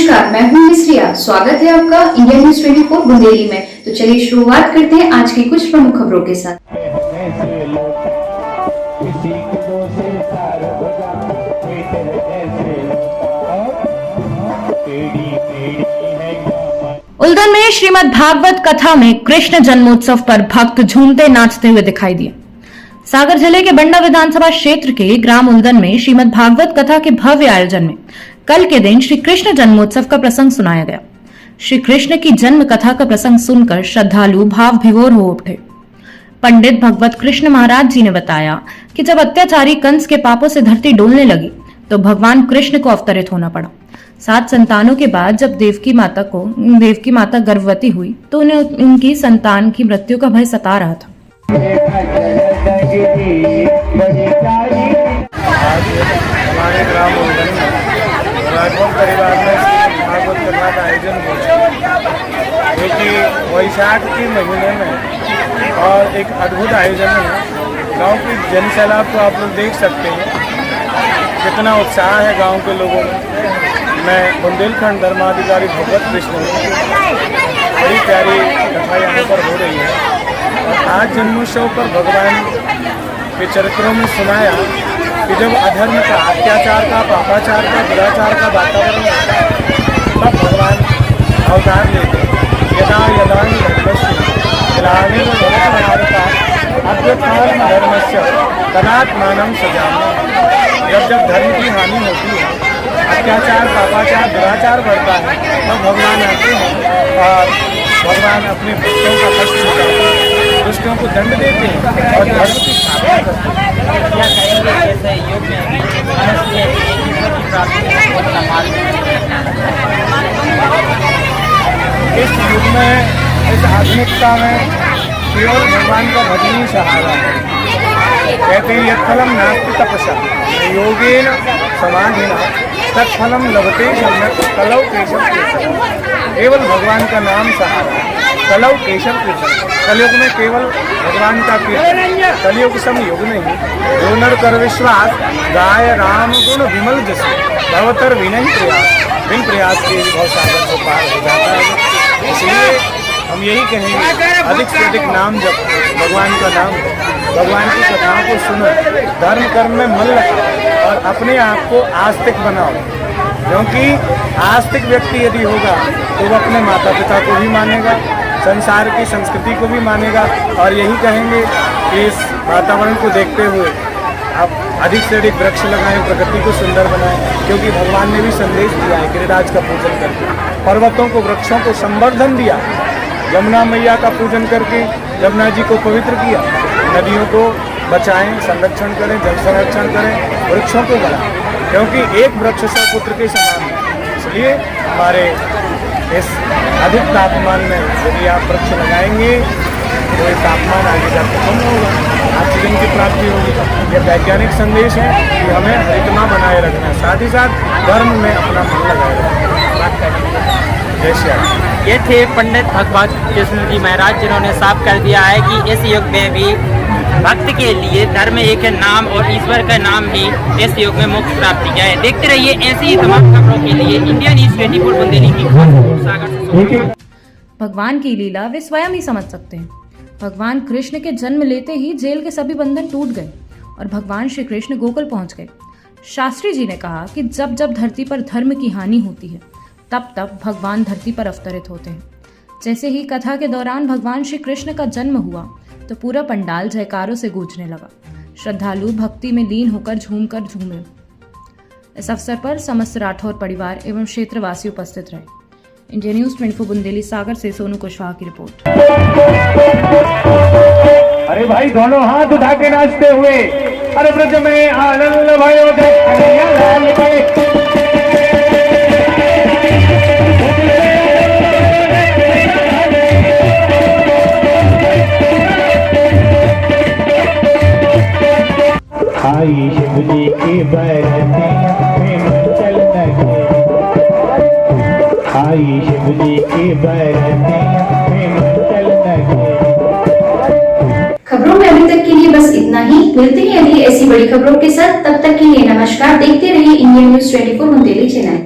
नमस्कार, मैं हूं मिस्रिया। स्वागत है आपका इंडिया न्यूज 24 बुंदेली में। तो चलिए शुरुआत करते हैं आज की कुछ प्रमुख खबरों के साथ। उल्दन में श्रीमद् भागवत कथा में कृष्ण जन्मोत्सव पर भक्त झूमते नाचते हुए दिखाई दिए। सागर जिले के बंडा विधानसभा क्षेत्र के ग्राम उल्दन में श्रीमद् भागवत कथा के भव्य आयोजन में कल के दिन श्री कृष्ण जन्मोत्सव का प्रसंग सुनाया गया। श्री कृष्ण की जन्म कथा का प्रसंग सुनकर श्रद्धालु भाव विभोर हो उठे। पंडित भगवत कृष्ण महाराज जी ने बताया कि जब अत्याचारी कंस के पापों से धरती डोलने लगी तो भगवान कृष्ण को अवतरित होना पड़ा। 7 संतानों के बाद जब देवकी माता गर्भवती हुई तो उन्हें उनकी संतान की मृत्यु का भय सता रहा था। हमारे ग्राम उल्दन में राजभवन परिवार में भागवत कथा का आयोजन हुआ, जो कि वैशाख के महीने में और एक अद्भुत आयोजन है। गांव की जनसैलाब को आप लोग देख सकते हैं, कितना उत्साह है गांव के लोगों में। मैं बुंदेलखंड धर्माधिकारी भगवत कृष्ण बड़ी प्यारी कथा यहाँ पर हो रही है। और आज जन्मोत्सव पर भगवान के चरित्रों में सुनाया कि जब अधर्म का, अत्याचार का, पापाचार का, दुराचार का वातावरण होता है तब भगवान अवतार लेते हैं। यदा यदा अभ्युत्थान धर्मस्य तदात्मानं सृजाम्यहम्। जब धर्म की हानि होती है, अत्याचार, पापाचार, दुराचार बढ़ता है तो भगवान आते हैं और भगवान अपने भक्तों का कष्ट छुटाते हैं, दुष्टों को दंड देते हैं और धर्म की स्थापना करते हैं। इस युग में, इस आधुनिकता में केवल भगवान का भजन ही सहारा है। कहते हैं यत्फलम नास्ति तपसा योगेन समाधिना तत्फलम लभते सम्यक कलौ केशव केशव। केवल भगवान का नाम सहारा है। कलौ केशव केशव, कलयुग में केवल भगवान का कीर्तन, कलयुग सम युग नहीं। जो नर कर विश्वास गाय राम गुण विमल जस भवतर विनय प्रयास। बिन प्रयास के बहुत सागर को पार हो जाता है। इसलिए हम यही कहेंगे, अधिक से अधिक नाम जप, भगवान का नाम, भगवान की कथाओं को सुनो, धर्म कर्म में मन लगाओ और अपने आप को आस्तिक बनाओ। क्योंकि आस्तिक व्यक्ति यदि होगा तो वो अपने माता पिता को भी मानेगा, संसार की संस्कृति को भी मानेगा। और यही कहेंगे कि इस वातावरण को देखते हुए आप अधिक से अधिक वृक्ष लगाएं, प्रकृति को सुंदर बनाएं। क्योंकि भगवान ने भी संदेश दिया है गिरिराज का पूजन करके, पर्वतों को, वृक्षों को संवर्धन दिया। यमुना मैया का पूजन करके यमुना जी को पवित्र किया। नदियों को बचाएं, संरक्षण करें, जल संरक्षण करें, वृक्षों को बढ़ाएं, क्योंकि एक वृक्ष 100 पुत्र के समान है। इसलिए हमारे इस अधिक तापमान में यदि आप वृक्ष लगाएंगे तो ये तापमान आगे जाकर कम होगा, ऑक्सीजन की प्राप्ति होगी। यह वैज्ञानिक संदेश है कि हमें हरितमा बनाए रखना है, साथ ही साथ धर्म में अपना मन लगाए रखना है। जय श्री राम। ये थे पंडित भगवत कृष्ण जी महाराज, जिन्होंने साफ कर दिया है कि इस युग में भी भक्त के लिए धर्म एक है, नाम और ईश्वर का नाम ही इस युग में मोक्ष प्राप्ति है। देखते रहिए ऐसी ही तमाम खबरों के लिए इंडिया न्यूज 24 बुंदेली की सागर से। भगवान की लीला वे स्वयं ही समझ सकते हैं। भगवान कृष्ण के जन्म लेते ही जेल के सभी बंधन टूट गए और भगवान श्री कृष्ण गोकुल पहुंच गए। शास्त्री जी ने कहा कि जब जब धरती पर धर्म की हानि होती है तब तब भगवान धरती पर अवतरित होते हैं। जैसे ही कथा के दौरान भगवान श्री कृष्ण का जन्म हुआ तो पूरा पंडाल जयकारों से गूंजने लगा। श्रद्धालु भक्ति में लीन होकर झूमकर झूमे। इस अवसर पर समस्त राठौर परिवार एवं क्षेत्रवासी उपस्थित रहे। इंडिया न्यूज 24 बुंदेली सागर से सोनू कुशवाहा की रिपोर्ट। अरे भाई दोनों हाथ उठा के नाचते हुए, अरे ब्रज में आनंद भयो आई शिव जी की बरतियां हिमाचल नगरी। आई शिव जी की बरतियां हिमाचल नगरी। खबरों में अभी तक के लिए बस इतना ही। मिलते हैं अगली ऐसी बड़ी खबरों के साथ, तब तक के लिए नमस्कार। देखते रहिए इंडिया न्यूज 24 बुंदेली चैनल।